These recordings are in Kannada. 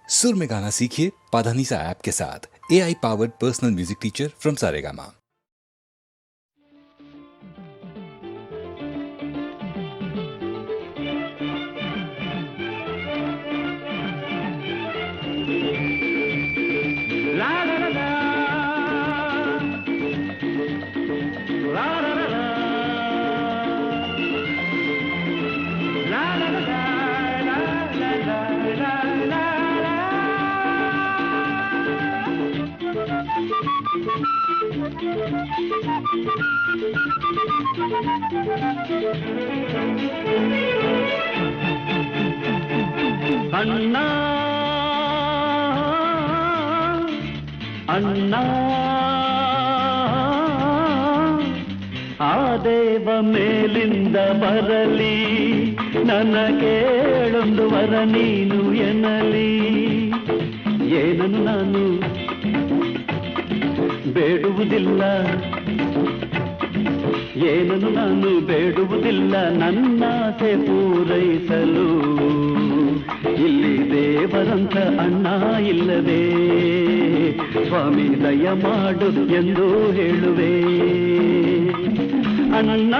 सुर में गाना सीखिए पाधानीसा ऐप के साथ। AI powered personal music teacher from Saregama. ಅಣ್ಣ ಅಣ್ಣ ಆ ದೇವ ಮೇಲಿಂದ ಬರಲಿ, ನನ್ನ ಕೇಳೊಂದು ವರ ನೀನು ಎನ್ನಲಿ. ಏನನ್ನು ನಾನು ಬೇಡುವುದಿಲ್ಲ, ಏನನ್ನು ನಾನು ಬೇಡುವುದಿಲ್ಲ, ನನ್ನಾಸೆ ಪೂರೈಸಲು ಇಲ್ಲಿ ದೇವರಂತ ಅಣ್ಣ ಇಲ್ಲವೇ? ಸ್ವಾಮಿ ದಯ ಮಾಡು ಎಂದು ಹೇಳುವೆ ಅಣ್ಣ.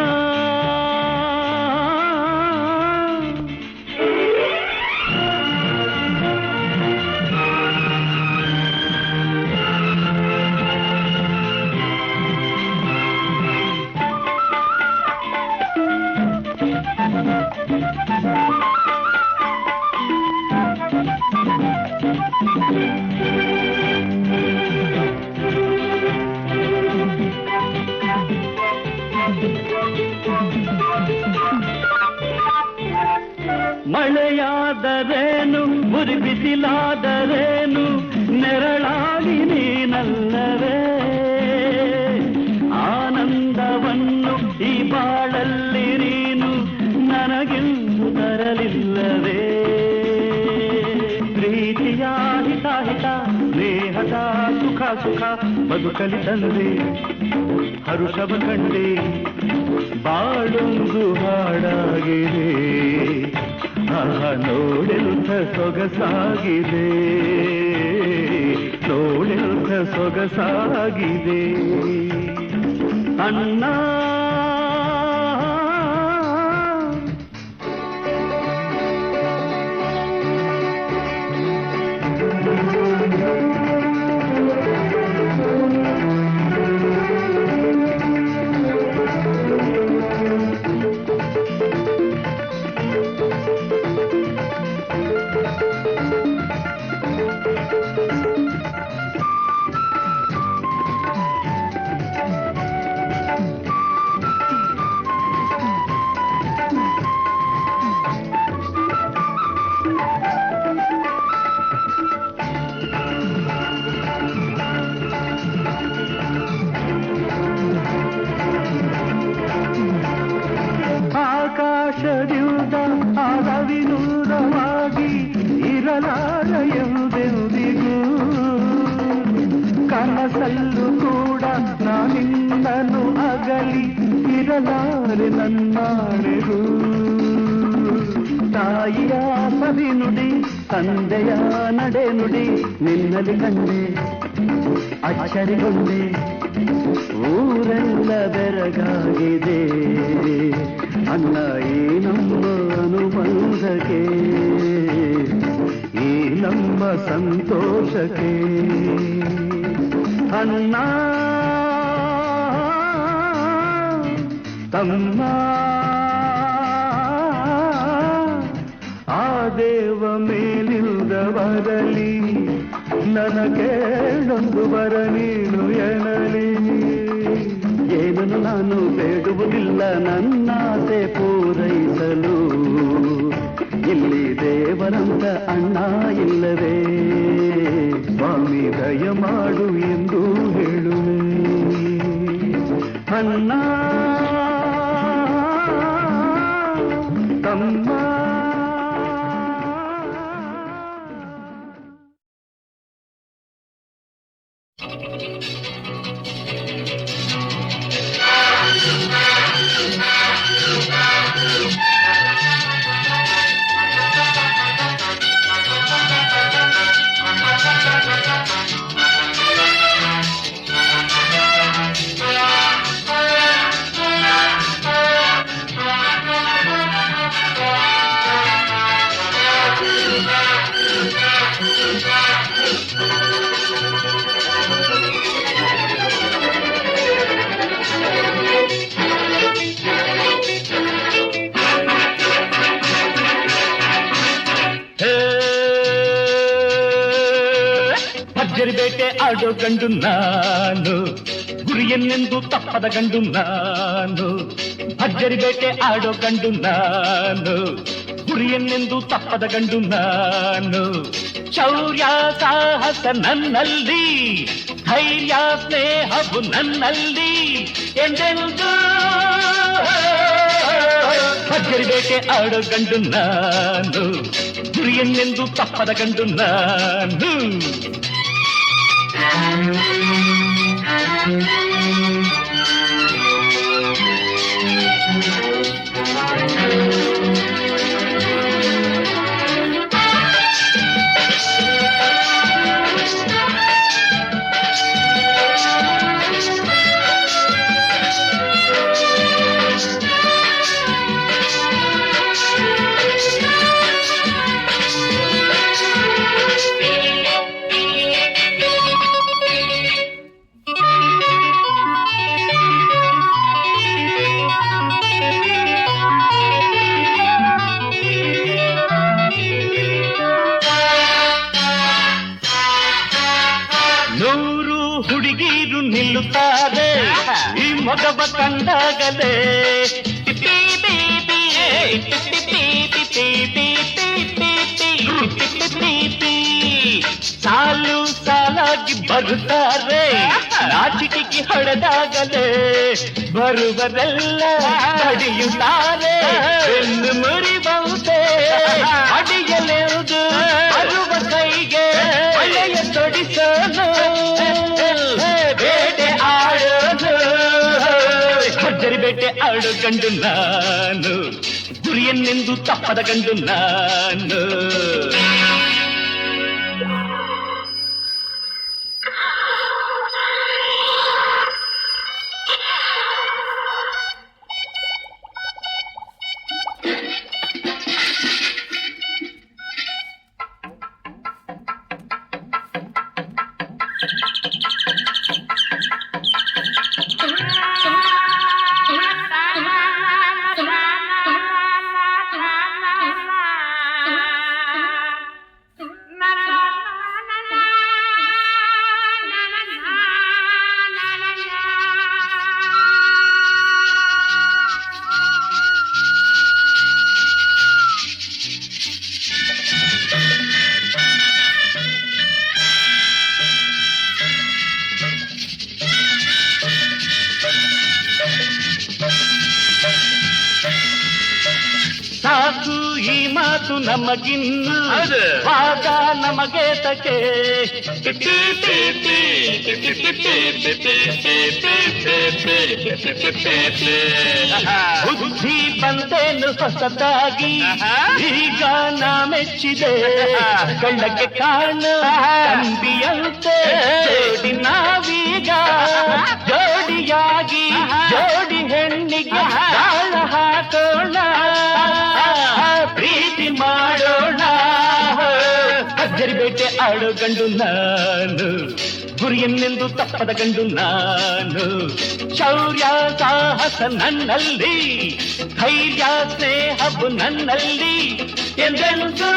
ಮಳೆಯಾದರೇನು, ಮುರಿಬಿಸಿಲಾದರೇನು, ನೆರಳಾಗಿ ನೀನಲ್ಲವೇ? ಆನಂದವನ್ನು ಈ ಬಾಳಲ್ಲಿ ನೀನು ನನಗೆಂದು ತರಲಿಲ್ಲವೇ? ಪ್ರೀತಿಯ ಹಿತ ಹಿತ, ಸ್ನೇಹದ ಸುಖ ಸುಖ ಬದುಕಲಿ ತಂದೆ, ಹರುಷವ ಕಂಡೆ ಬಾಳೊಂದು ಹಾಡಾಗಿದೆ. ನೋಡೆಲ್ತ ಸೊಗಸಾಗಿದೆ, ನೋಡೆಲ್ತ ಸೊಗಸಾಗಿದೆ ಅಣ್ಣ. ಆಕಾಶದಿಂದ ಆರವಿನೂರವಾಗಿ ಇರಲಾರ ಎಂದೆಂದಿಗೂ, ಕನಸಲ್ಲೂ ಕೂಡ ನಾನಿನ್ನನು ಅಗಲಿ ಇರಲಾರೆ ನನ್ನಾಳೆಗೂ. ತಾಯಿಯ ಸವಿ ನುಡಿ, ತಂದೆಯ ನಡೆ ನುಡಿ ನಿನ್ನಲ್ಲಿ ಕಂಡೆ, ಅಚ್ಚರಿಗೊಂಡೆ, ಊರೆಲ್ಲ ಬೆರಗಾಗಿದೆ ಅನ್ನ ಈ ನಮ್ಮ ಅನುಬಂಧಕ್ಕೆ, ಈ ನಮ್ಮ ಸಂತೋಷಕ್ಕೆ ಅನ್ನ ತಮ್ಮ. ಆ ದೇವ ಮೇಲಿಲ್ದ ಬರಲಿ, ನನಗೇಳೊಂದು ವರ ನೀನು ಎನ್ನಲಿ. ಏನನ್ನು ನಾನು ಬೇಡುವುದಿಲ್ಲ, ನನ್ನಾಸೆ ಪೂರೈಸಲು ಇಲ್ಲಿ ದೇವರಂತ ಅಣ್ಣ ಇಲ್ಲವೇ? ಸ್ವಾಮಿ ದಯ ಮಾಡು ಎಂದು ಹೇಳುವೆ ಅಣ್ಣ ತಮ್ಮ. ಭರ್ಜರಿ ಬೇಟೆ ಆಡೋ ಗಂಡು ನಾನು, ಗುರಿಯನ್ನೆಂದು ತಪ್ಪದ ಗಂಡು ನಾನು. ಭರ್ಜರಿ ಬೇಟೆ ಆಡೋ ಗಂಡು ನಾನು, ಗುರಿಯನ್ನೆಂದು ತಪ್ಪದ ಗಂಡು ನಾನು. ಶೌರ್ಯ ಸಾಹಸ ನನ್ನಲ್ಲಿ, ಧೈರ್ಯ ಸ್ನೇಹವು ನನ್ನಲ್ಲಿ ಎಂದೆಂದು. ಭರ್ಜರಿ ಬೇಟೆ ಆಡೋ ಗಂಡು ನಾನು, ಗುರಿಯನ್ನೆಂದು ತಪ್ಪದ ಗಂಡು ನಾನು. ಹುಡುಗೀರು ನಿಲ್ಲುತ್ತಾರೆ ಈ ಮಗವ ಕಂಡಾಗಲೇ. ಸಾಲು ಸಾಲಾಗಿ ಬರುತ್ತಾರೆ ನಾಚಿಕೆಗೆ ಹೊಡೆದಾಗಲೇ. ಬರುವರೆಲ್ಲ ಅಡಿಯುತ್ತಾರೆ ಎಂದು ಮುರಿಬಹುದೇ ಅಡಿಯಲೆಂದು ಬರುವ ಕೈಗೆ ಒಳ್ಳೆಯ ತೊಡಿಸೋನು. ಬೇಟೆ ಆಡೋದು ಭರ್ಜರಿ ಬೇಟೆ ಆಡೋ ಗಂಡು ನಾನು, ಗುರಿಯನ್ನೆಂದು ತಪ್ಪದ ಗಂಡು ನಾನು. ಸಾಕು ಈ ಮಾತು ನಮಗಿನ್ನು, ಆಗ ನಮಗೆ ತಕೆ. ಬುದ್ಧಿ ಬಂದೇನು ಹೊಸದಾಗಿ ಈಗ ನಾ ಮೆಚ್ಚಿದೆ. ಕಳ್ಳಕ್ಕೆ ಕಾಣ ತಂಬಿಯಂತೆ ಜೋಡಿ ನಾವೀಗ, ಜೋಡಿಯಾಗಿ ಜೋಡಿ ಹೆಣ್ಣಿಗೆ ತಾಳ ಹಾಕೋಣ, ಪ್ರೀತಿ ಮಾಡೋಣ. ಭರ್ಜರಿ ಬೇಟೆ ಆಡೋ ಗಂಡು ನಾನು, ಗುರಿಯನ್ನೆಂದು ತಪ್ಪದ ಗಂಡು ನಾನು. ಶೌರ್ಯ ಸಾಹಸ ನನ್ನಲ್ಲಿ, ಧೈರ್ಯ ಸ್ನೇಹವು ನನ್ನಲ್ಲಿ ಎಂದೆಂದು.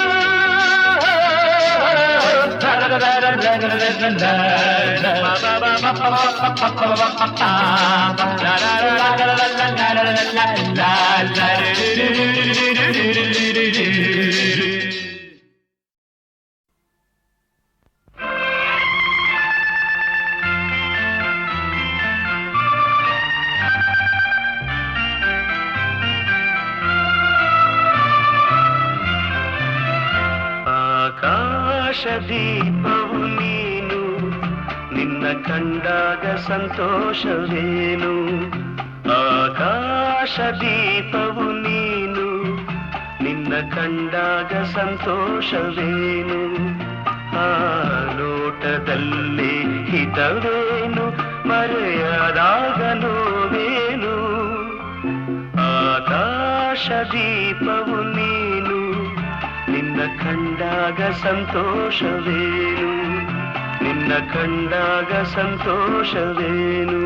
ಆಕಾಶದೀಪವು ನೀನು, ನಿನ್ನ ಕಂಡಾಗ ಸಂತೋಷವೇನು. ಆಕಾಶದೀಪವು ನೀನು, ನಿನ್ನ ಕಂಡಾಗ ಸಂತೋಷವೇನು. ಆ ಲೋಟದಲ್ಲಿ ಹಿತವೇನು, ಮರೆಯದಾಗ ನೋವೇನು. ಆಕಾಶದೀಪವು ನೀನು, ನಿನ್ನ ಕಂಡಾಗ ಸಂತೋಷವೇನು, ನಿನ್ನ ಕಂಡಾಗ ಸಂತೋಷವೇನು.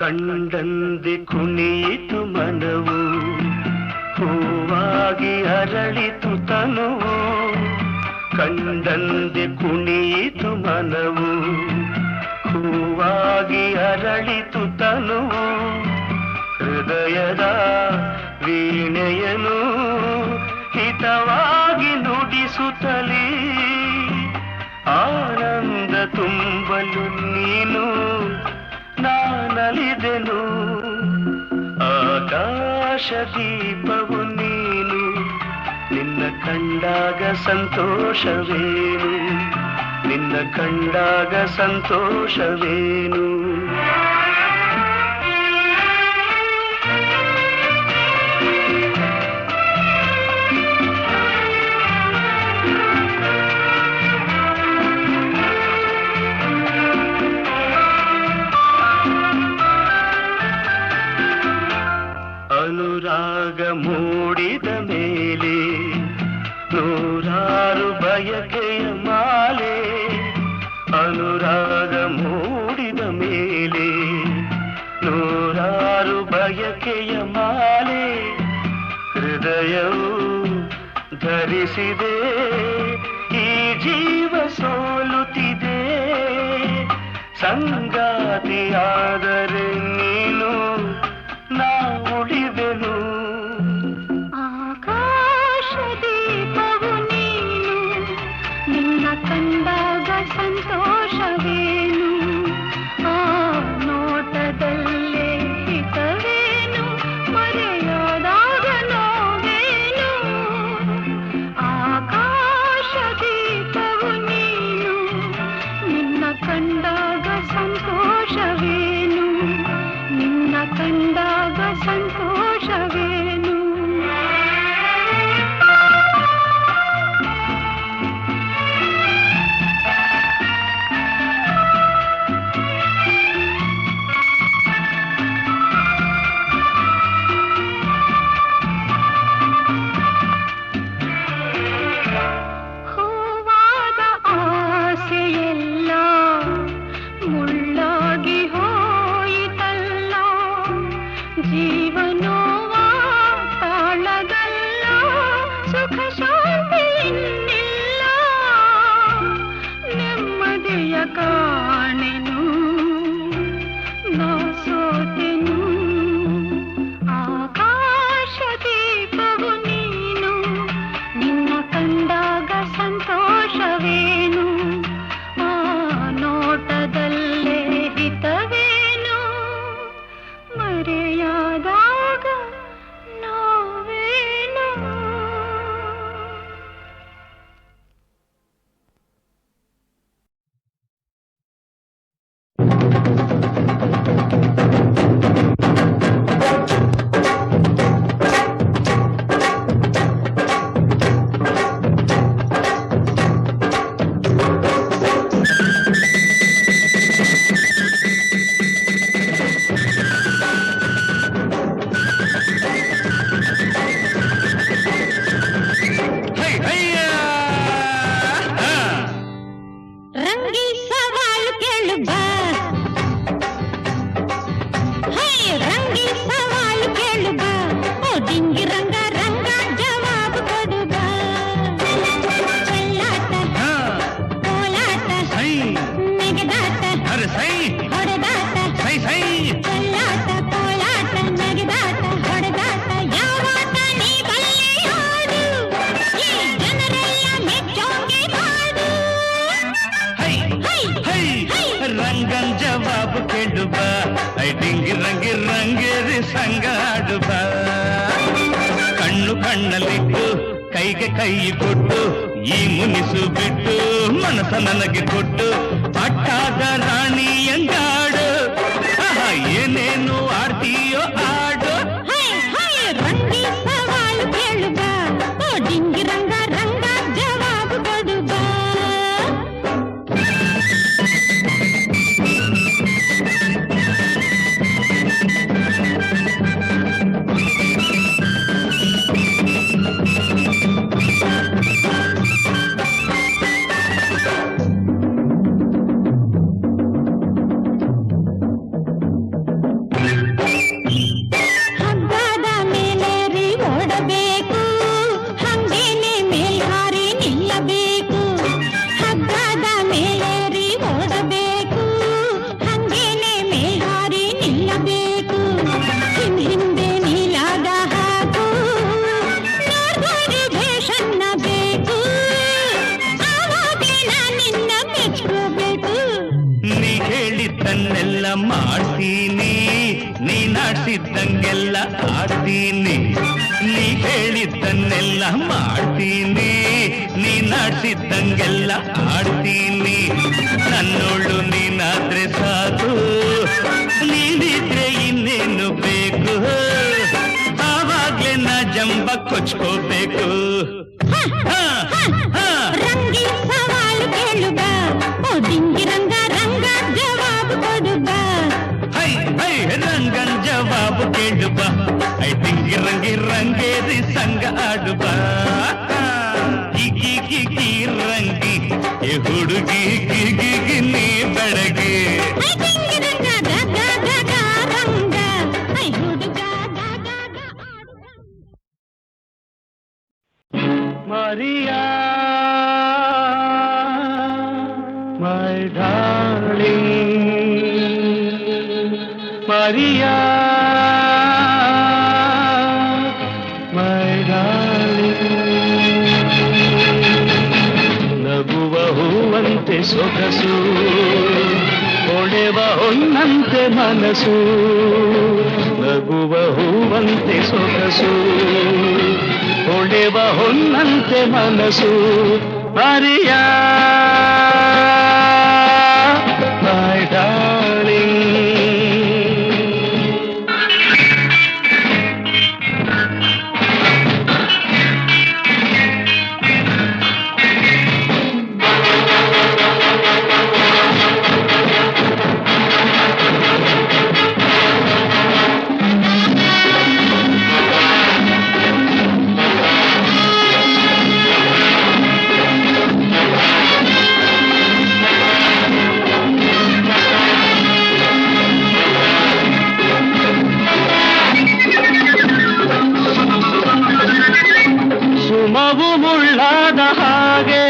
ಕಂಡಂದೆ ಕುಣಿಯಿತು ಮನವು, ಹೂವಾಗಿ ಅರಳಿತು ತನುವು. ಕಂಡಂದೆ ಕುಣಿಯಿತು ಮನವು, ಹೂವಾಗಿ ಅರಳಿತು ತನುವು. ಹೃದಯದ ವೀಣೆಯನು ಹಿತವಾಗಿ ನುಡಿಸುತ್ತಲೇ ಆನಂದ ತುಂಬಲು ನೀನು ನಾನಲಿದೆನು. ಆಕಾಶ ದೀಪವು ನೀನು, ನಿನ್ನ ಕಂಡಾಗ ಸಂತೋಷವೇನು, ನಿನ್ನ ಕಂಡಾಗ ಸಂತೋಷವೇನು. ಅನುರಾಗ ಮೂಡಿದ ಮೇಲೆ ನೂರಾರು ಬಯಕೆಯ ಮಾಲೆ, ಅನುರಾಗ ಮೂಡಿದ ಮೇಲೆ ನೂರಾರು ಬಯಕೆಯ ಮಾಲೆ. ಹೃದಯವು ಧರಿಸಿದೆ ಈ ಜೀವ ಸೋಲುತ್ತಿದೆ, ಸಂಗಾತಿಯಾದರೆ ನೀನು ನಾ ಉಳಿದೆನು. ಆಕಾಶ ದೀಪವು ನೀನು, ನಿನ್ನ ಕಂಡಾಗ ಸಂತೋಷವೇನು. ಆ ನೋಟದಲ್ಲೇ ಹಿತವೇನು, ಮರೆಯಾದಾಗ ನೋವೇನು. ಆಕಾಶ ದೀಪವು ನೀನು, ನಿನ್ನ ಕಂಡಾಗ ಸಂತೋಷವೇನು, ನಿನ್ನ ಕಂಡಾಗ ಸಂತೋಷವೇನು. ಹೂವಾದ ಆಸೆಯೆಲ್ಲ ಮುಳ್ಳಾಗಿ ಹೋಯಿತಲ್ಲ, ಜೀವನೋವ ತಾಳಗಲ್ಲ, ಸುಖ ಶಾಂತಿ ಇನ್ನಿಲ್ಲ. ನೆಮ್ಮದಿಯ ಕಾಣೆನು ನಾ ಸೋತೆನು. ಆಕಾಶ ದೀಪವು ನೀನು, ನಿನ್ನ ಕಂಡಾಗ ಸಂತೋಷವೇನು. ಆ ನೋಟದಲ್ಲೇ ಹಿತವೇನು, ಮರೆಯಾದಾಗ ನೋವೇನು. ರಂಗಿ ಸವಾಲು ಕೇಳು ಬಾ, ಹೇ ರಂಗಿ ಸವಾಲು ಕೇಳು ಬಾ. ಓ ಡಿಂಗಿ ರಂಗ ರಂಗ ಜವಾಬು ಕೊಡು ಬಾ. ಚೆಲ್ಲಾಟ ಕೋಲಾಟ ನೆಗೆದಾಟ ಹೊಡೆದಾಟ, ಚೆಲ್ಲಾಟ ಕೋಲಾಟ ನೆಗೆದಾಟ ಹೊಡೆದಾಟ, ಯಾವಾಟ ನೀ ಬಲ್ಲೆ ಆಡು, ಈ ಜನರೆಲ್ಲ ಮೆಚ್ಚೋಂಗೆ ಮಾಡು. ರಂಗನ್ ಜವಾಬು ಕೇಳು ಬಾ, ಡಿಂಗಿ ರಂಗಿ ರಂಗೇರಿ ಸಂಗಾಡು ಬಾ. ಕಣ್ಣು ಕಣ್ಣಲ್ಲಿಟ್ಟು ಕೈಗೆ ಕೈ ಕೊಟ್ಟು ಈ ಮುನಿಸು ಬಿಟ್ಟು ಮನಸ ನನಗೆ ಕೊಟ್ಟು ಪಟ್ಟಾದ ರಾಣಿಯಂಗಾಡು. ಏನೇನು ಆಡ್ತೀಯೋ ಆಡು. ರಂಗಿ ಸವಾಲು ಆಡಿಸಿದ್ದಂಗೆಲ್ಲ ಆಡ್ತೀನಿ, ನೀ ಹೇಳಿದ್ದನ್ನೆಲ್ಲ ಮಾಡ್ತೀನಿ, ನೀ ನಾಡ್ಸಿದ್ದಂಗೆಲ್ಲ ಆಡ್ತೀನಿ. ನನ್ನೋಳು ನೀನಾದ್ರೆ ಸಾಕು, ನೀನಿದ್ರೆ ಇನ್ನೇನು ಬೇಕು, ಆವಾಗ್ಲೇ ನಾ ಜಂಬ ಕೊಚ್ಕೋಬೇಕು. ರಂಗಿ ಸವಾಲು ಕೇಳು ಬಾ, ಓ ಡಿಂಗಿ ರಂಗ ರಂಗ ಜವಾಬು ಕೊಡು ಬಾ. ಹೈ ಹೈ ರಂಗನ್ ಜವಾಬು ಕೇಳು ಬಾ, ಐ ಡಿಂಗಿ ರಂಗಿ ರಂಗೇರಿ ಸಂಗ ಆಡು ಬಾ. ಗಿಗಿ ಗಿಗಿ ರಂಗಿ ಎ ಹುಡುಗಿ ಗಿಗಿ ನೀ ಬೆಳಗ್ಗೆ. ಐ ಡಿಂಗಿ ರಂಗ ಗ ಗ ಗ ಗ ರಂಗ, ಐ ಹುಡುಗ ಗ ಗ ಗ ಆಡು ರಂಗ. Maria, my darling, Maria, my darling. ನಗುವ ಹೂವಂತೆ ಸೊಗಸು, ಹೊಳೆವ ಹೊನ್ನಂತೆ ಮನಸ್ಸು. ನಗುವ ಹೂವಂತೆ ಸೊಗಸು, ಹೊಳೆವ ಹೊನ್ನಂತೆ ಮನಸ್ಸು. Maria my darling. ಸುಮವು ಮುಳ್ಳಾದ ಹಾಗೆ,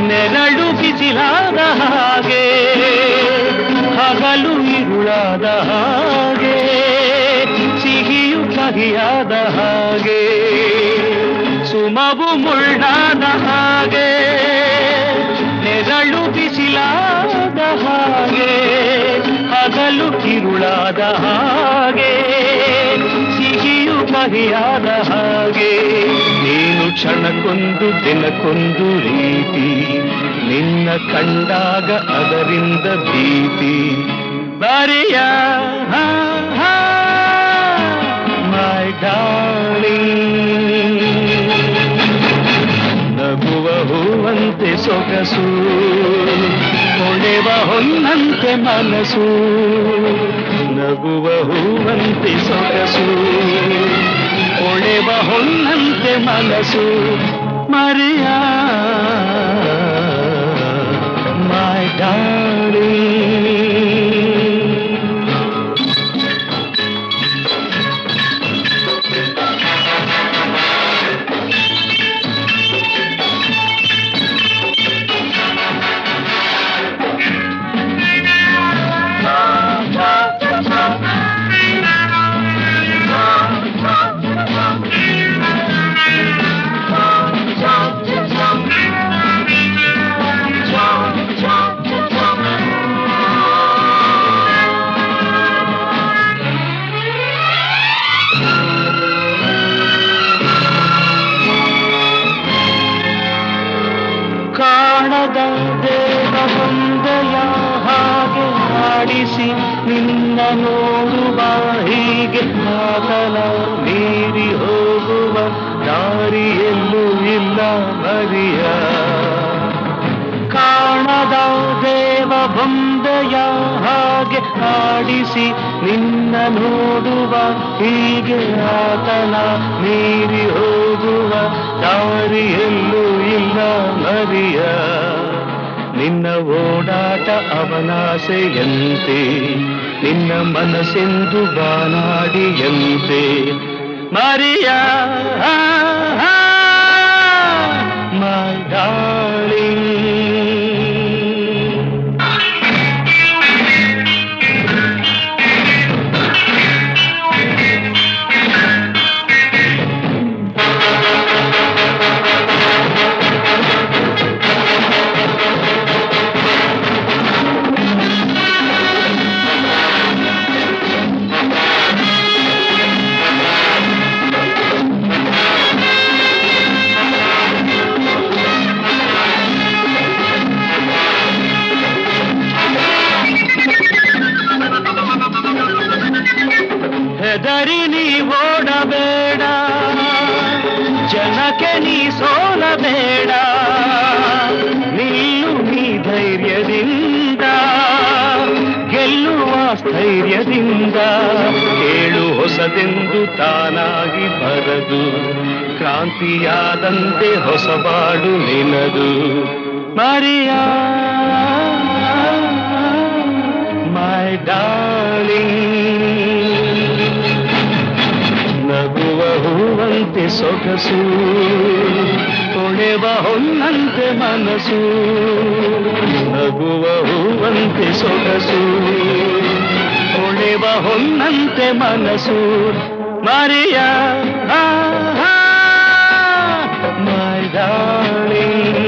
ನೆರಳು ಬಿಸಿಲಾದ ಹಾಗೆ, ಹಗಲು ಇರುಳಾದ ಹಾಗೆ, ಸಿಹಿಯು ಕಹಿಯಾದ ಹಾಗೆ. ಸುಮವು ಮುಳ್ಳಾದ ಹಾಗೆ, ನೆರಳು ಬಿಸಿಲಾದ ಹಾಗೆ, ಹಗಲು ಕಿರುಳಾದ ಹಾಗೆ, ಸಿಹಿಯು ಕಹಿಯಾದ ಹಾಗೆ. ನೀನು ಕ್ಷಣಕ್ಕೊಂದು ದಿನಕ್ಕೊಂದು ರೀತಿ, ನಿನ್ನ ಕಂಡಾಗ ಅದರಿಂದ ಭೀತಿ. ಬಾರಿಯ ಮೈ ಡಾರ್ಲಿಂಗ್. ನಗುವ ಹೂವಂತೆ ಸೊಗಸು, ಹೊಳೆವ ಹೊನ್ನಂತೆ ಮನಸ್ಸು. ನಗುವ ಹೂವಂತೆ ಸೊಗಸು, ಹೊಳೆವ ಹೊನ್ನಂತೆ ಮನಸ್ಸು. ಮರಿಯ ಮೈ ಡಾರ್ಲಿಂಗ್. ಕಾಣದ ದೇವ ಬಂದೆಯ ಹಾಗೆ ಆಡಿಸಿ ನಿನ್ನ ನೋಡುವ ಹೀಗೆ. ಕಾತಲ ಮೀರಿ ಹೋಗುವ ದಾರಿಯಲ್ಲೂ ಇಲ್ಲ ಮರಿಯ. ಕಾಣದ ದೇವ ಬಂದೆಯ ಹಾಗೆ ಆಡಿಸಿ ನಿನ್ನ ನೋಡುವ ಹೀಗೆ. ಆತನ ಮೀರಿ ಹೋಗುವ ದಾರಿಯಲ್ಲೂ ಇಲ್ಲ ಮರಿಯ. ನಿನ್ನ ಓಡಾಟ ಅವನಾಸೆಯಂತೆ, ನಿನ್ನ ಮನಸ್ಸೆಂದು ಬಾನಾಡಿಯಂತೆ. ಮರಿಯ ಮೈ ಡಾರ್ಲಿಂಗ್. ಯಾಕೆ ನೀ ಸೋಲಬೇಡ, ನಿಲ್ಲು ನೀ ಧೈರ್ಯದಿಂದ, ಗೆಲ್ಲುವ ಸ್ಥೈರ್ಯದಿಂದ. ಕೇಳು ಹೊಸದೆಂದು ತಾನಾಗಿ ಬರದು, ಕ್ರಾಂತಿಯಾದಂತೆ ಹೊಸಬಾಡು ನಿನದು. ಮರಿಯಾ ಮೈ ಡಾರ್ಲಿಂಗ್, ನಗುವ ಹೂವಂತೆ ಸೊಗಸು, ತೊಳೆವ ಹೊನ್ನಂತೆ ಮನಸ್ಸು. ನಗುವ ಹೂವಂತೆ ಸೊಗಸು, ತೊಳೆವ ಹೊನ್ನಂತೆ ಮನಸ್ಸು. Maria my darling.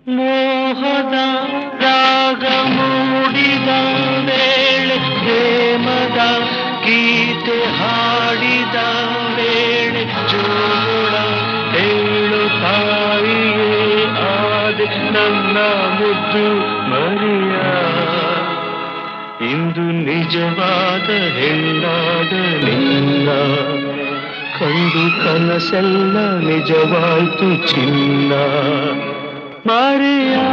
ಮೋಹದ ರಾಗ ಮೂಡಿದ ವೇಳೆ, ಪ್ರೇಮದ ಗೀತೆ ಹಾಡಿದ ವೇಳೆ, ಜೋಳ ಹೇಳುತ್ತಾಯಿಯೇ ಆದೆ ನನ್ನ ಮುದ್ದು ಮರಿಯ. ಇಂದು ನಿಜವಾದ ಹೆಣ್ಣಾದ ನಿನ್ನ ಕಂಡು ಕನಸೆಲ್ಲ ನಿಜವಾಯ್ತು ಚಿನ್ನ. Maria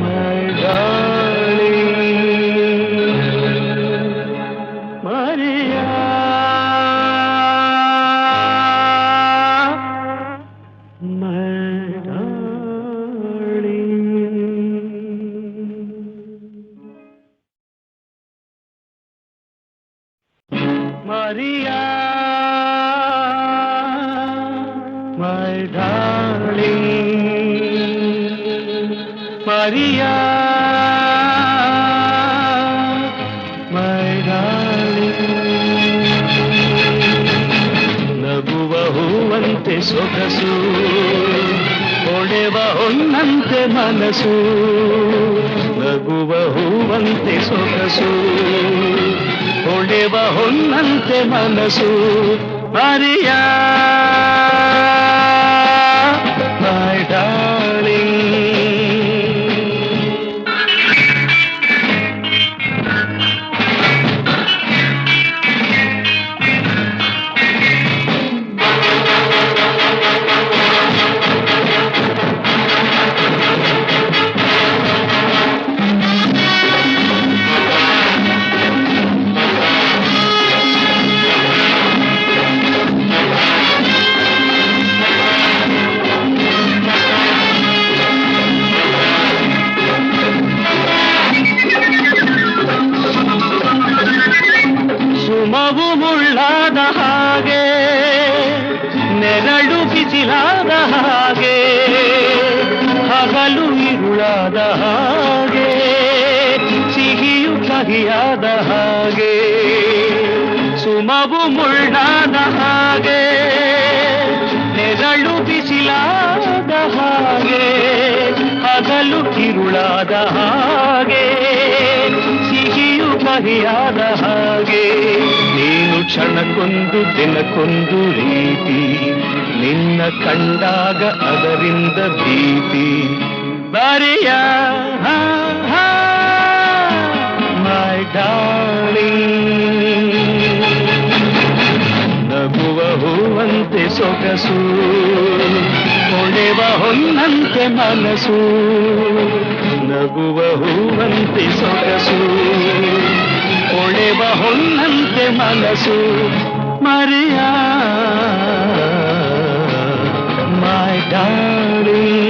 my darling, Maria my darling. Maria my darling, Maria, my darling. ನಗುವ ಹೂವಂತೆ ಸೊಗಸು, ಹೊಳೆವ ಹೊನ್ನಂತೆ ಮನಸ್ಸು. ನಗುವ ಹೂವಂತೆ ಸೊಗಸು, ಹೊಳೆವ ಹೊನ್ನಂತೆ ಮನಸ್ಸು. Maria my darling. ಸುಮವು ಮುಳ್ಳಾದ ಹಾಗೆ, ನೆರಳು ಬಿಸಿಲಾದ ಹಾಗೆ, ಹಗಲು ಇರುಳಾದ ಹಾಗೆ, ಸಿಹಿಯು ಕಹಿಯಾದ ಹಾಗೆ. ಸುಮವು ಮುಳ್ಳಾದ ಹಾಗೆ, ನೆರಳು ಬಿಸಿಲಾದ ಹಾಗೆ, ಹಗಲು ಇರುಳಾದ ಹಾಗೆ, ಸಿಹಿಯು ಕಹಿಯಾದ ಹಾಗೆ. ನೀನು ಕ್ಷಣಕ್ಕೊಂದು ದಿನಕ್ಕೊಂದು ರೀತಿ, ನಿನ್ನ ಕಂಡಾಗ ಅದರಿಂದ ಭೀತಿ. Maria my darling. ನಗುವ ಹೂವಂತೆ ಸೊಗಸು, ಹೊಳೆವ ಹೊನ್ನಂತೆ ಮನಸ್ಸು. ನಗುವ ಹೂವಂತೆ ಸೊಗಸು, ಹೊಳೆವ ಹೊನ್ನಂತೆ ಮನಸ್ಸು. Maria my darling.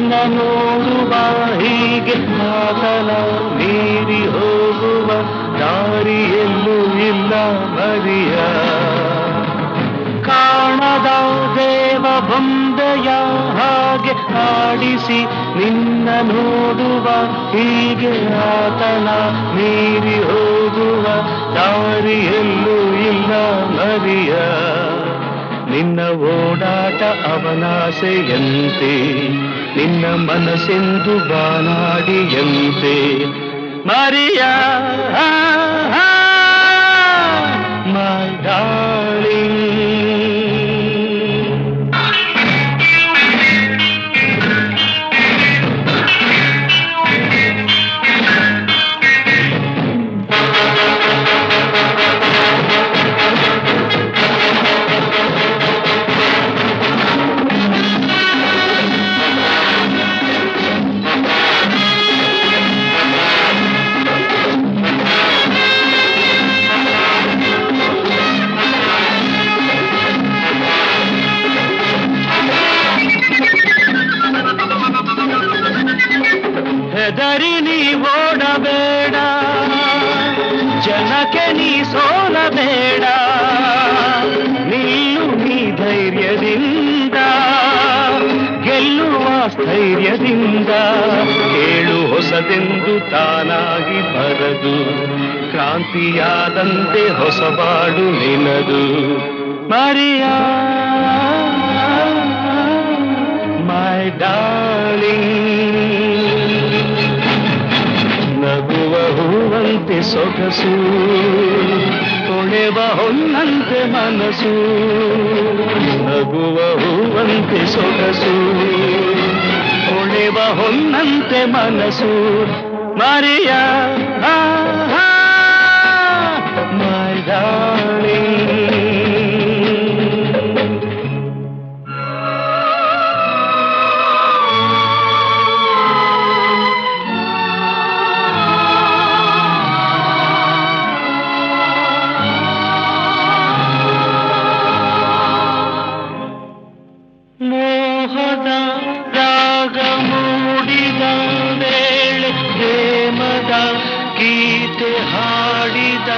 ನಿನ್ನ ನೋಡುವ ಹೀಗೆ ಆತನ ಮೀರಿ ಹೋಗುವ ದಾರಿಯಲ್ಲೂ ಇಲ್ಲ ಮರಿಯ ಕಾಣದ ದೇವ ಬೊಂಬೆಯ ಹಾಗೆ ಆಡಿಸಿ ನಿನ್ನ ನೋಡುವ ಹೀಗೆ ಆತನ ಮೀರಿ ಹೋಗುವ ದಾರಿಯಲ್ಲೂ ಇಲ್ಲ ಮರಿಯ ನಿನ್ನ ಓಡಾಟ ಅವನಾಸೆಯಂತೆ ನಿನ್ನ ಮನಸ್ಸೆಂದು ಬಾನಾಡಿಯಂತೆ ಮರಿಯ ಮೈ ಡಾರ್ಲಿಂಗ್ ಹೆದರಿ ನೀ ಓಡಬೇಡ ಜನಕ್ಕೆ ನೀ ಸೋಲಬೇಡ ನಿಲ್ಲು ನೀ ಧೈರ್ಯದಿಂದ ಗೆಲ್ಲುವ ಸ್ಥೈರ್ಯದಿಂದ ಕೇಳು ಹೊಸದೆಂದು ತಾನಾಗಿ ಬರದು ಕ್ರಾಂತಿಯಾದಂತೆ ಹೊಸಬಾಡು ನಿನದು ಮರಿಯಾ ಮೈ ಡಾರ್ಲಿಂಗ್ ನಗುವ ಹೂವಂತೆ ಸೊಗಸು ತೊಳೆವ ಹೊನ್ನಂತೆ ಮನಸ್ಸು ನಗುವ ಹೂವಂತೆ ಸೊಗಸು ತೊಳೆವ ಹೊನ್ನಂತೆ ಮನಸ್ಸು ಮರಿಯ ಮೈ ಡಾರ್ಲಿಂಗ್ ಮೋಹದ ರಾಗ ಮೂಡಿದ ವೇಳೆ ಪ್ರೇಮದ ಗೀತೆ ಹಾಡಿದ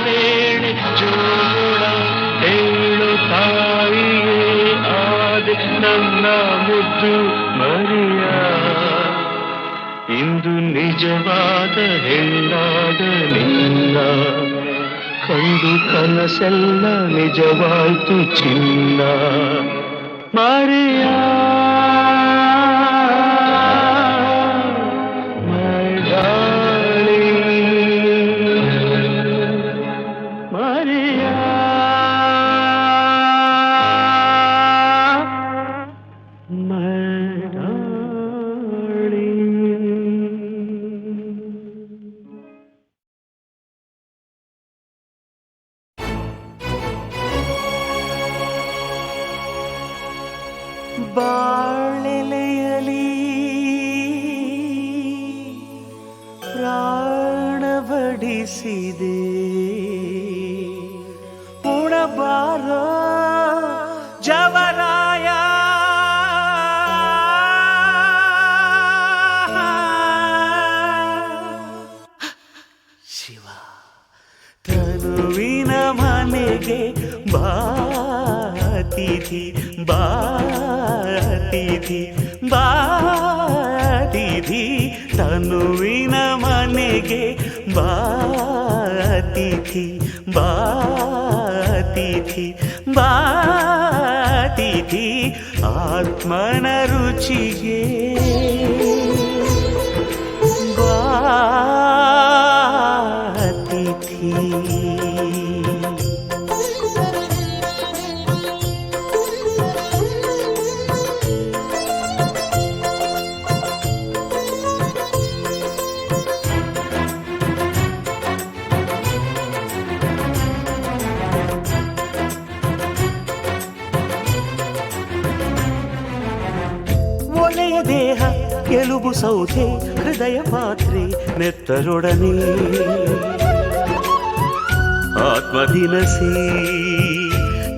ವೇಳೆ ಜೋಳ ಹೇಳುತ್ತಾಯಿಯೇ ಆದೆ ನನ್ನ ಮುದ್ದು ಮರಿಯ ಇಂದು ನಿಜವಾದ ಹೆಣ್ಣಾದ ನಿನ್ನ ಕಂಡು ಕನಸೆಲ್ಲ ನಿಜವಾಯ್ತು ಚಿನ್ನ Maria my darling Maria my darling ಬಾಳೆಲೆಯಲಿ ಪ್ರಾಣಬಡಿಸಿದೆ ಉಣಬಾರ ಜವರಾಯ ಶಿವ ತನುವಿನ ಮನೆಗೆ ಬಾತಿಥಿ ಬಾತಿಥಿ ಬಾತಿಥಿ ತನುವಿನ ಮನೆಗೆ ಬಾತಿಥಿ ಬಾತಿಥಿ ಬಾತಿಥಿ ಆತ್ಮನ ರುಚಿಗೆ ಬಾತಿಥಿ ಒಲೆಯ ದೇಹ ಎಲುಬು ಸೌಧೆ ಹೃದಯ ಪಾತ್ರೆ ನೆತ್ತರೊಡನೆ ಆತ್ಮದಿನಸಿ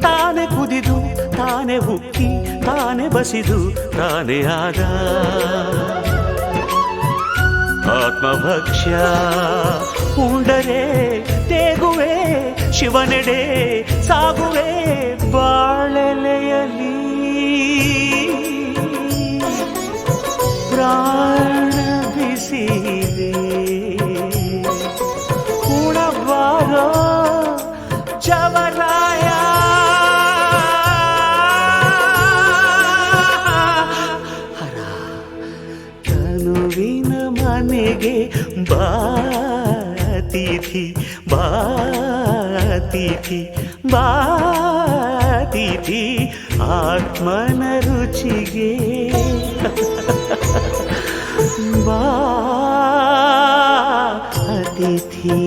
ತಾನೆ ಕುದಿದು ತಾನೆ ಉಕ್ಕಿ ತಾನೆ ಹಸಿದು ತಾನೇ ಆದ ಆತ್ಮಭಕ್ಷ್ಯ ಉಂಡರೆ ತೇಗುವೆ ಶಿವನೆಡೆ ಸಾಗುವೆ ಬಾಳೆಲೆಯಲಿ ಪ್ರಾಣ ಬಿಸಿದೆ ಉಣಬಾರೋ ಜವರಾಯ ಹರ ತನುವಿನ ಮನೆಗೆ ಬಾತಿಥಿ ಬಾತಿಥಿ ಬಾತಿಥಿ ಆತ್ಮನ ರುಚಿಗೆ ಬಾ ಅತಿಥಿ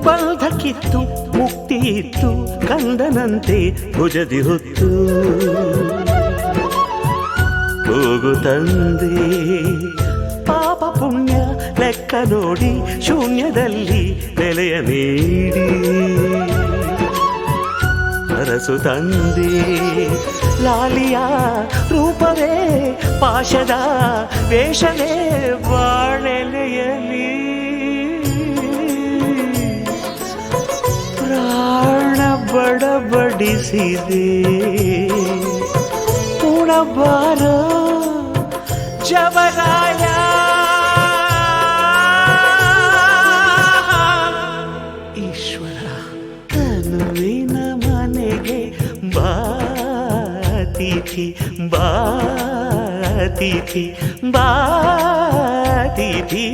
ಬಂಧಕ್ಕಿತ್ತು ಮುಕ್ತಿ ಇತ್ತು ಕಂದನಂತೆ ಭುಜದಿ ಹೊತ್ತು ಹೋಗು ತಂದೆ ಪಾಪ ಪುಣ್ಯ ಲೆಕ್ಕ ನೋಡಿ ಶೂನ್ಯದಲ್ಲಿ ನೆಲೆಯ ನೀಡಿ ಅರಸು ತಂದೆ ಲಾಲಿಯ ರೂಪವೇ ಪಾಶದ ವೇಷವೇ ಬಾಳೆಲೆಯಲಿ ಪ್ರಾಣ ಬಡಬಡಿಸಿದೆ ಉಣಬಾರೋ ಜವರಾಯ ಈಶ್ವರ ತನುವಿನ ಮನೆಗೆ ಬಾತಿಥಿ ಬಾತಿಥಿ ಬಾತಿಥಿ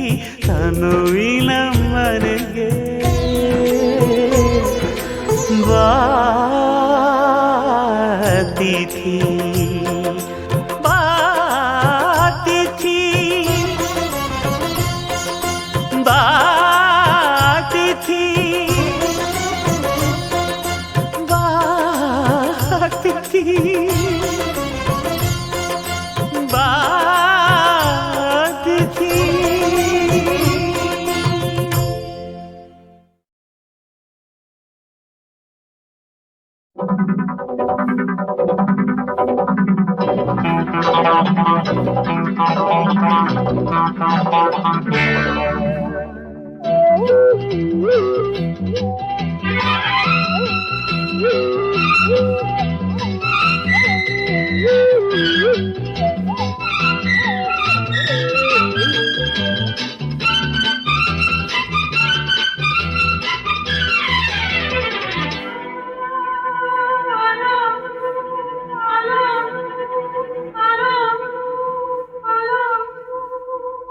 ತನುವಿನ ಮನೆಗೆ ಬಾತಿಥಿ ಬಾತಿಥಿ ಬಾತಿಥಿ ಬಾತಿಥಿ ಬಾತಿಥಿ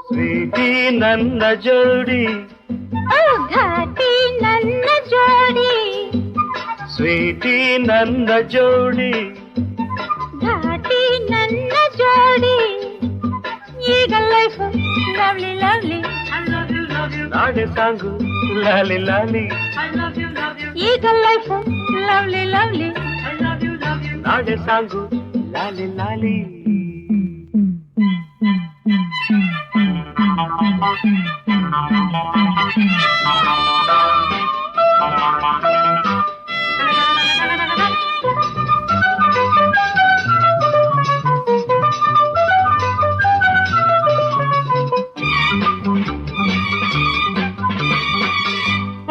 ಸ್ವೀಟಿ ನನ್ನ ಜೋಡಿ ಘಾಟಿ ನನ್ನ ಜೋಡಿ ಸ್ವೀಟಿ ನನ್ನ ಜೋಡಿ ಘಾಟಿ ನನ್ನ ಜೋಡಿ ಈಗ ಲೈಫ್ ಲವ್ಲಿ ಲವ್ಲಿ ನಾಡೆ ಸಾಂಗು ಲಾಲಿ ಲಾಲಿ ಈಗ ಲೈಫ್ ಲವ್ಲಿ ಲವ್ಲಿ ನಾಡೆ ಸಾಂಗು ಲಾಲಿ ಲಾಲಿ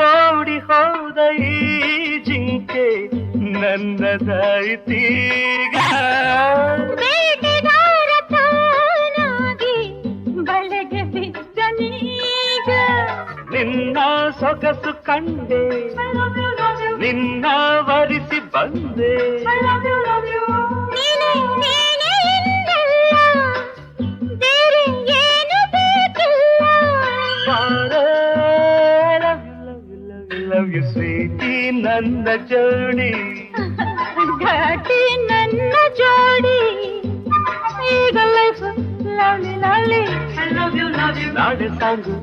ಓಡಿ ಹೋದ ಈ ಜಿಂಕೆ ನನ್ನದಾಯಿತೀಗ ಬೇಟೆಗಾರ ತಾನಾಗಿ ಬಲೆಗೆ ಬಿದ್ದನೀಗ ನಿನ್ನ ಸೊಗಸು ಕಂಡೆ ನಿನ್ನ ವರಿಸಿ ಬಂದೆ ನೀನೇ ನೀನೇ ಎಂದಲ್ಲ ಬೇರೆ ಏನು ಬೇಕಿಲ್ಲ ಲವ್ ಯು ಸ್ವೀಟಿ ನನ್ನ ಜೋಡಿ ಘಾಟಿ ನನ್ನ ಜೋಡಿ ಈಗ ಲೈಫ್ ಲಾಲಿ ಲಾಲಿ I love you ನಾಡೆ ಸಾಂಗು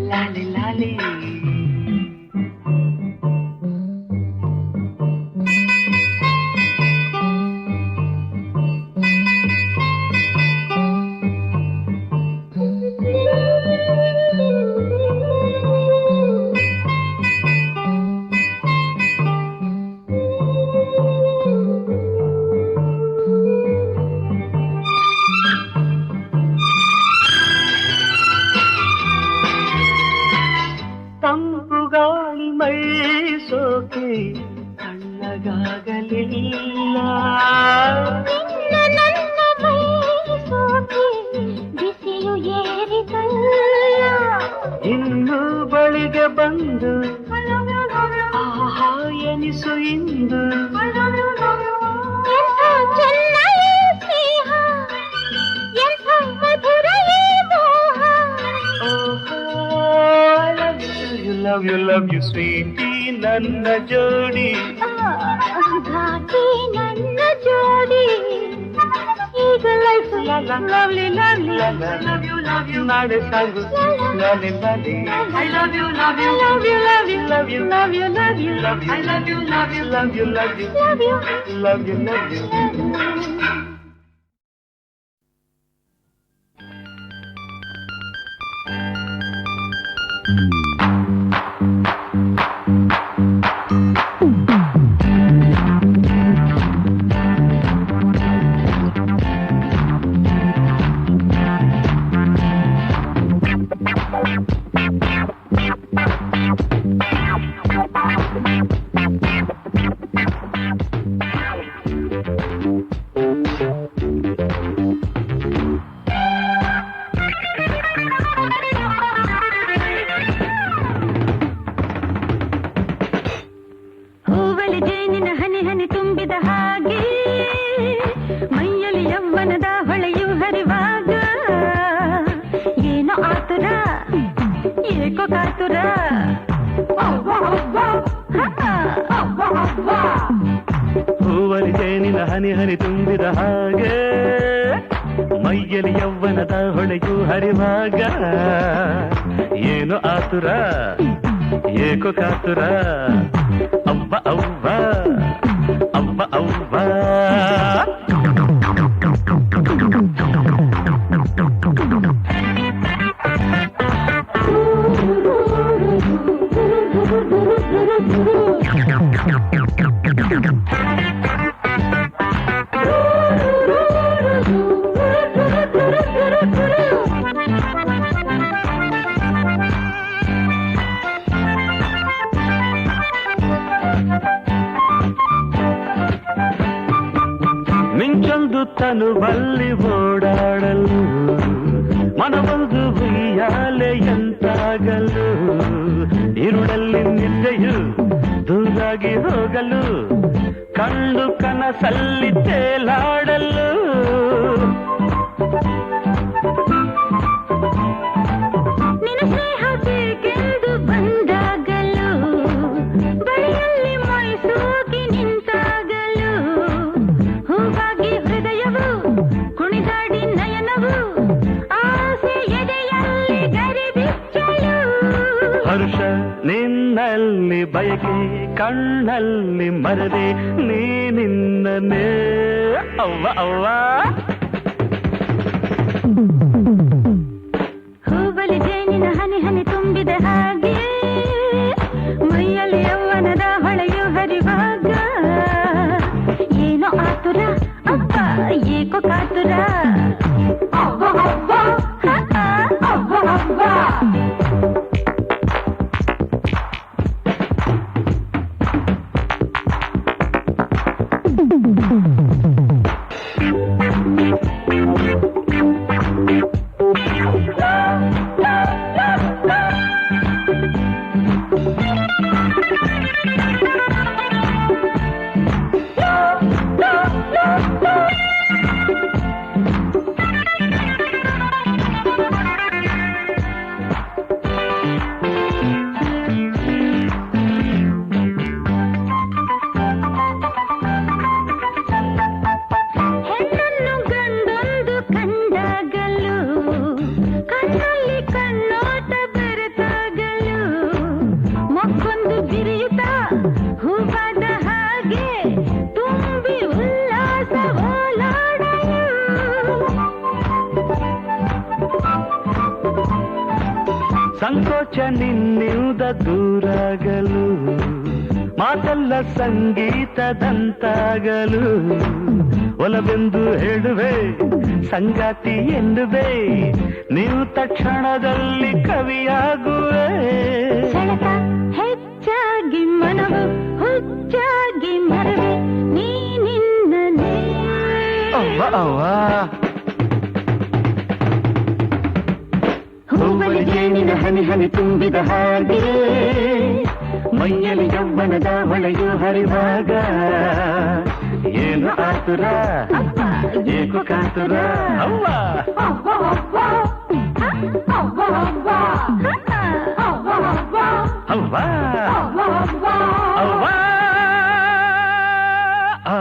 ಲಾಲಿ ಲಾಲಿ ತಂಪು ಗಾಳಿ ಮೈ ಸೋಕೆ ತಣ್ಣಗಾಗಲಿಲ್ಲ ನನ್ನ ಮೈ ಸೋಕೆ ಬಿಸಿಯು ಏರಿದಲ್ಲ ಇನ್ನು ಬಳಿಗೆ ಬಂದು ಆಹಾ ಎನಿಸು ಇಂದು ಎಂಥ ಚೆನ್ನ ಈ ಸ್ನೇಹ ಎಂಥ ಮಧುರ ಈ ಮೋಹ love you ಸ್ವೀಟಿ ನನ್ನ ಜೋಡಿ ಘಾಟಿ ನನ್ನ ಜೋಡಿ ಈಗ ಲೈಫ್ ಲವ್ಲಿ ಲವ್ಲಿ ನಾಡೆ ಸಾಂಗು ಲಾಲಿ ಲಾಲಿ I love you love you love you love you love you love you love you I love you love you love you love you love you love you love you ಹೂವಲಿ ಜೇನಿನ ಹನಿ ಹನಿ ತುಂಬಿದ ಹಾಗೆ ಮೈಯಲ್ಲಿ ಯೌವನದ ಹೊಳೆಯು ಹರಿವಾಗ ಏನೋ ಆತುರ ಏಕೋ ಕಾತುರ ಹೂವಲಿ ಜೇನಿನ ಹನಿ ಹನಿ ತುಂಬಿದ ಹಾಗೆ ಮೈಯಲ್ಲಿ ಯೌವನದ ಹೊಳೆಯು ಹರಿವಾಗ ಏನು ಆತುರ ಏಕೋ ಕಾತುರ ಅವ್ವ ಅವ್ವ ಅವ್ವ ಅವ್ವ ಮಿಂಚೊಂದು ತನುವಲ್ಲಿ ಓಡಾಡಲು ಮನವೊಂದು ಉಯ್ಯಾಲೆಯಂತಾಗಲು ಇರುಳಲ್ಲಿ ನಿದ್ದೆಯು ದೂರಾಗಿ ಹೋಗಲು ಕಂಡು ಕನಸಲ್ಲಿ ತೇಲಾಡಲು ನಿನ್ನ ಸ್ನೇಹ ಬೇಕೆಂದು ಬಂದಾಗಲು ಬಳಿಯಲ್ಲಿ ಮೈಸೂಗಿ ನಿಂತಾಗಲು ಹೂವಾಗಿ ಹೃದಯವು ಕುಣಿದಾಡಿ ನಯನವು ಆಸೆ ಎದೆಯಲ್ಲಿ ಗರಿಬಿಚ್ಚಲು ಹರುಷ ನಿನ್ನಲ್ಲಿ ಬಯಕೆ ಕಣ್ಣಲ್ಲಿ ಮರದೆ ನೀನಿನ್ನನೇ ಅವ್ವ ಅವ್ವ ಹೂವಲಿ ಜೇನಿನ ಹನಿ ಹನಿ ತುಂಬಿದ ಹಾಗೆ ಮೈಯಲ್ಲಿ ಯೌವನದ ಹೊಳೆಯು ಹರಿವಾಗ ಏನೋ ಆತುರ ಅಪ್ಪ ಏಕೋ ಕಾತುರ ಅವ್ವ ಅವ್ವ ಅವ್ವ ಅವ್ವ ಸಂಕೋಚ ನಿನ್ನಿಂದ ದೂರಾಗಲು, ಮಾತೆಲ್ಲ ಸಂಗೀತದಂತಾಗಲು, ಒಲವೆಂದು ಹೇಳುವೆ ಸಂಗಾತಿ ಎನ್ನುವೆ, ನೀವು ತಕ್ಷಣದಲ್ಲಿ ಕವಿಯಾಗುವೆ. ಸೆಳೆತ ಹೆಚ್ಚಾಗಿ ಮನವು ಹುಚ್ಚಾಗಿ ಮರವೆ ನೀನಿನ್ನನೇ. ಅವ್ವ ಅವ್ವ ಹೂವಲಿ ಜೇನಿನ ಹನಿ ಹನಿ ತುಂಬಿದ ಹಾಗೆ, ಮೈಯಲ್ಲಿ ಯೌವನದ ಹೊಳೆಯು ಹರಿವಾಗ, ಏನು ಆತುರ ಏಕೋ ಕಾತುರ. ಅವ್ವ ಅವ್ವ ಅವ್ವ ಆ.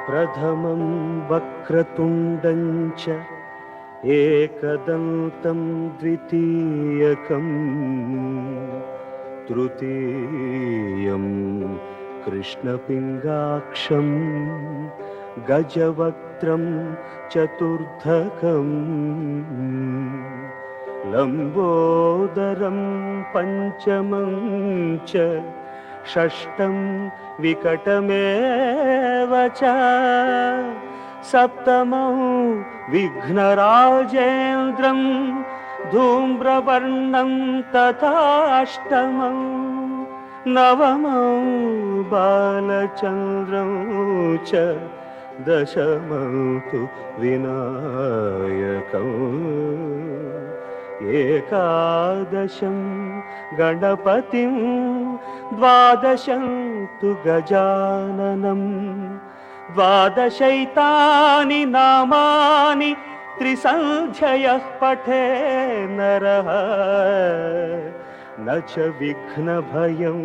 ಪ್ರಥಮಂ ವಕ್ರತುಂಡಂಚ ಏಕದಂತಂ ದ್ವಿತೀಯಕಂ ತೃತೀಯಂ ಕೃಷ್ಣಪಿಂಗಾಕ್ಷಂ ಗಜವಕ್ತ್ರಂ ಚತುರ್ಥಕಂ ಲಂಬೋದರಂ ಪಂಚಮಂ ಚ ಷಷ್ಠಂ ವಿಕಟಮೇವ ಚ ಸಪ್ತಮಂ ವಿಘ್ನರಾಜೇಂದ್ರಂ ಧೂಮ್ರವರ್ಣಂ ತಥಾಷ್ಟಮಂ ನವಮಂ ಬಾಲಚಂದ್ರಂ ಚ ದಶಮಂ ತು ವಿನಾಯಕಂ ಏಕಾದಶಂ ಗಣಪತಿಂ ದ್ವಾದಶಂ ತು ಗಜಾನನಂ ದ್ವಾದಶೈತಾನಿ ನಾಮಾನಿ ತ್ರಿಸಂಧ್ಯಯಃ ಪಠೇ ನರಃ ನ ಚ ವಿಘ್ನಭಯಂ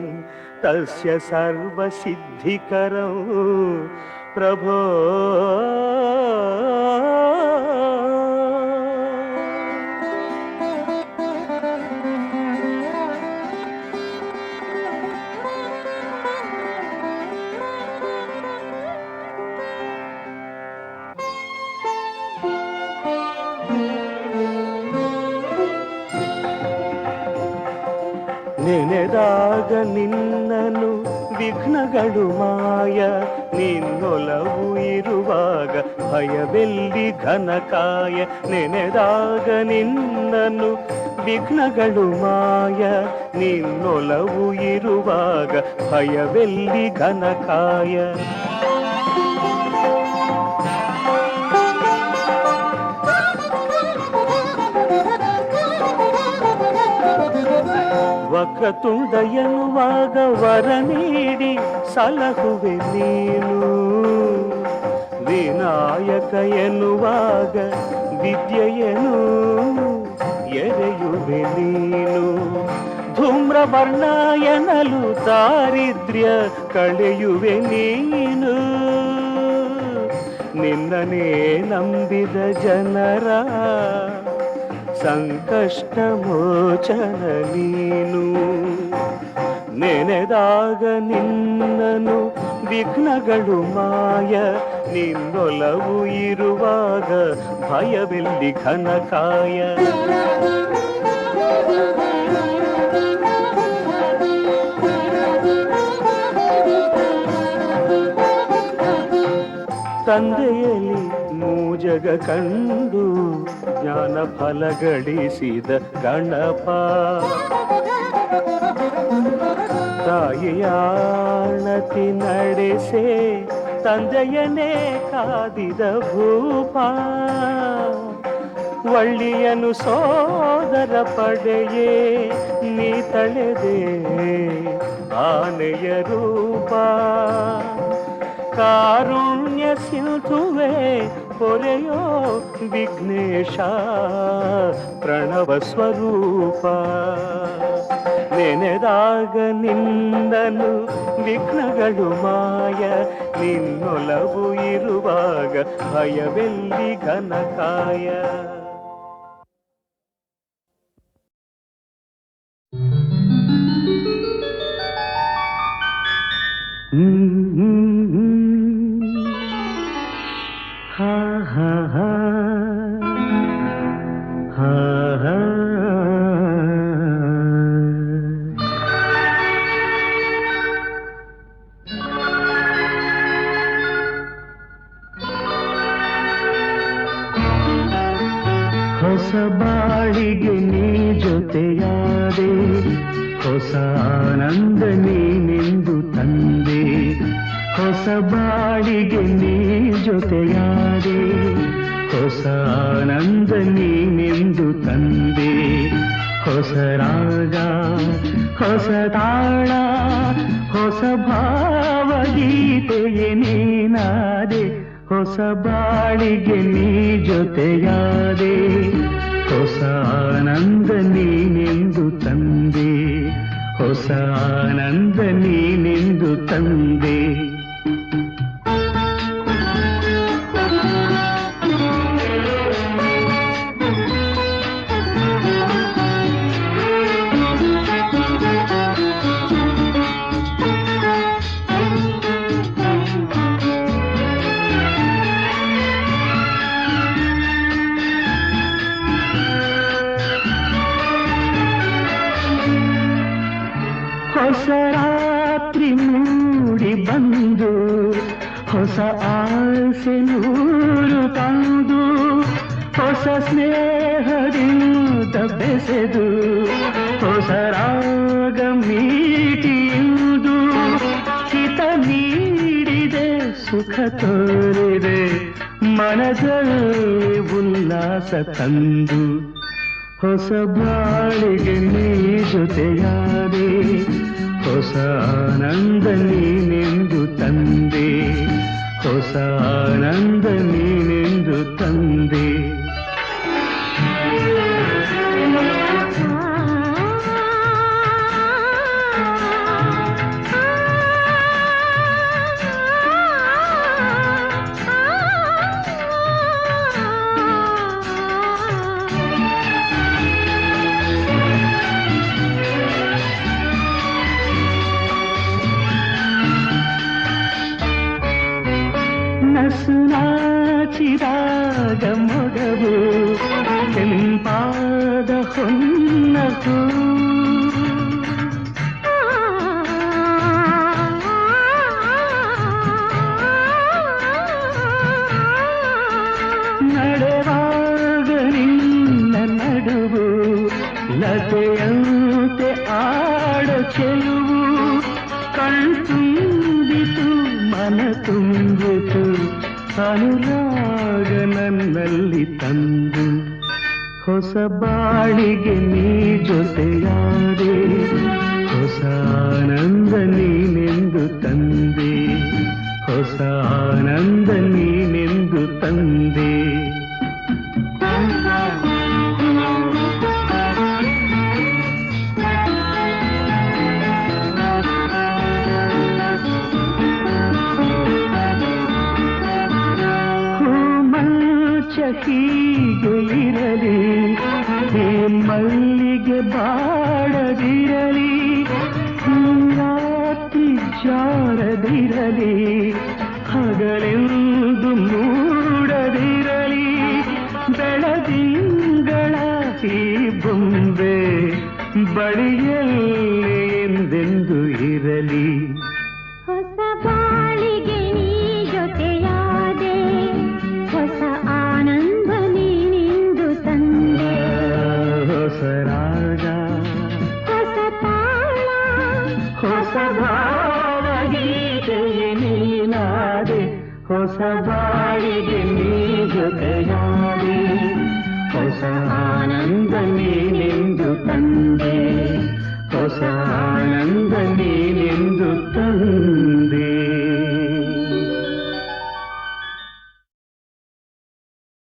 ತಸ್ಯ ಸರ್ವಸಿದ್ಧಿಕರಂ ಪ್ರಭೋ. ನೆನೆದಾಗ ನಿನ್ನನು ವಿಘ್ನಗಳು ಮಾಯ, ನಿನ್ನೊಲವು ಇರುವಾಗ ಭಯವೆಲ್ಲಿ ಘನಕಾಯ. ನೆನೆದಾಗ ನಿನ್ನನು ವಿಘ್ನಗಳು ಮಾಯ, ನಿನ್ನೊಲವು ಇರುವಾಗ ಭಯವೆಲ್ಲಿ ಘನಕಾಯ. ವಕ್ರತುಂಡ ಎನ್ನುವಾಗ ವರ ನೀಡಿ ಸಲಹುವೆ ನೀನು, ವಿನಾಯಕ ಎನ್ನುವಾಗ ವಿದ್ಯೆಯನು ಎರೆಯುವೆ ನೀನು. ಧೂಮ್ರವರ್ಣ ಎನ್ನಲು ದಾರಿದ್ರ್ಯ ಕಳೆಯುವೆ ನೀನು, ನಿನ್ನನೇ ನಂಬಿದ ಜನರ ಸಂಕಷ್ಟ ಮೋಚನ ನೀನು. ನೆನೆದಾಗ ನಿನ್ನನು ವಿಘ್ನಗಳು ಮಾಯ, ನಿನ್ನೊಲವು ಇರುವಾಗ ಭಯವೆಲ್ಲಿ ಘನಕಾಯ. ತಂದೆಯಲ್ಲಿ ಮೂಜಗ ಕಂಡು ಜ್ಞಾನ ಫಲ ಗಳಿಸಿದ ಗಣಪ, ತಾಯಿಯಾಣತಿ ನಡೆಸೆ ತಂದೆಯನೇ ಕಾದಿದ ಭೂಪ. ಒಳ್ಳಿಯನು ಸೋದರ ಪಡೆಯೇ ನೀ ತಳೆದೆ ಆನೆಯ ರೂಪ. ಕಾರುಣ್ಯ ಸಿಂಧುವೆ ಪೊರೆಯೋ ವಿಘ್ನೇಶ ಪ್ರಣವ ಸ್ವರೂಪ. ನೆನೆದಾಗ ನಿನ್ನನು ವಿಘ್ನಗಳು ಮಾಯ, ನಿನ್ನೊಲವು ಇರುವಾಗ ಭಯವೆಲ್ಲಿ ಘನಕಾಯ. ಹಾ ಹಾ ಹಾ ಹಾ ಹಾ ಹೊಸ ಬಾಳಿಗೆ ನೀ ಜೊತೆಯಾದೆ, ಹೊಸ ಆನಂದ ನೀನೆಂದು ತಂದೆ. ಹೊಸ ಬಾಳಿಗೆ ನೀ ಜೊತೆಯಾದೆ, ಹೊಸ ಆನಂದ ನೀನೆಂದು ತಂದೆ. ಹೊಸ ರಾಗ, ಹೊಸ ತಾಳ, ಹೊಸ ಭಾವಗೀತೆಯೇ ನೀನಾದೆ. ಹೊಸ ಬಾಳಿಗೆ ನೀ ಜೊತೆಯಾದೆ, ಹೊಸ ಆನಂದ ನೀನೆಂದು ತಂದೆ. ಹೊಸ ಆನಂದ ನೀನೆಂದು ತಂದೆ. ಹೊಸ ರಾತ್ರಿ ಮೂಡಿ ಬಂದು, ಹೊಸ ಆಸೆ ನೂರು ತಂದು, ಹೊಸ ಸ್ನೇಹದಿಂದ ಬೆಸೆದು, ಹೊಸ ರಾಗ ಮೀಟಿಯುವುದು. ಹಿತ ನೀಡಿದೆ, ಸುಖ ತೋರಿದೆ, ಮನದಲ್ಲಿ ಉಲ್ಲಾಸ ತಂದು. ಹೊಸ ಬಾಳಿಗೆ ನೀ ಜೊತೆಯಾದೆ, ಹೊಸ ಆನಂದ ನೀನೆಂದು ತಂದೆ. ಹೊಸ ಆನಂದ ನೀನೆಂದು ತಂದೆ. ನಸು ನಾಚಿದಾಗ ಮೊಗವು, ಕೆಂಪಾದ ಹೊನ್ನಕು. ನಡೆವಾಗ ನಿನ್ನ ನಡುವು, ಲತೆಯಂತೆ ಆಡ ಚೆಲುವು. ಕಣ್ತುಂಬಿತು, ಮನ ತುಂಬಿತು, ಅನುರಾಗ ನನ್ನಲ್ಲಿ ತಂದು. ಹೊಸ ಬಾಳಿಗೆ ನೀ ಜೊತೆಯಾದೆ, ಹೊಸ ಆನಂದ ನೀನೆಂದು ತಂದೆ. ಹೊಸ ಆನಂದ ನೀನೆಂದು ತಂದೆ. ಹೀಗೆ ಇರಲಿ, ಹೇ ಮಲ್ಲಿಗೆ ಬಾಡದಿರಲಿ, ರಾತ್ರಿ ಜಾರದಿರಲಿ, ಹಗಲೆಂದು ಮೂಡದಿರಲಿ. ಬೆಳದಿಂಗಳ ಈ ಬೊಂಬೆ ಬಳಿಯಲ್ಲಿ ಎಂದೆಂದು ಇರಲಿ. ಹೊಸ ಬಾಳಿಗೆ ನೀ ಜೊತೆಯಾದೆ, ಹೊಸ ಆನಂದ ನೀನೆಂದು ತಂದೆ. ಹೊಸ ರಾಗ, ಹೊಸ ತಾಳ, ಹೊಸ ಭಾವಗೀತೆಯೇ ನೀನಾದೆ. ಹೊಸ ಬಾಳಿಗೆ ನೀ ಜೊತೆಯಾದೆ, ಹೊಸ ಆನಂದ ನೀನೆಂದು ತಂದೆ.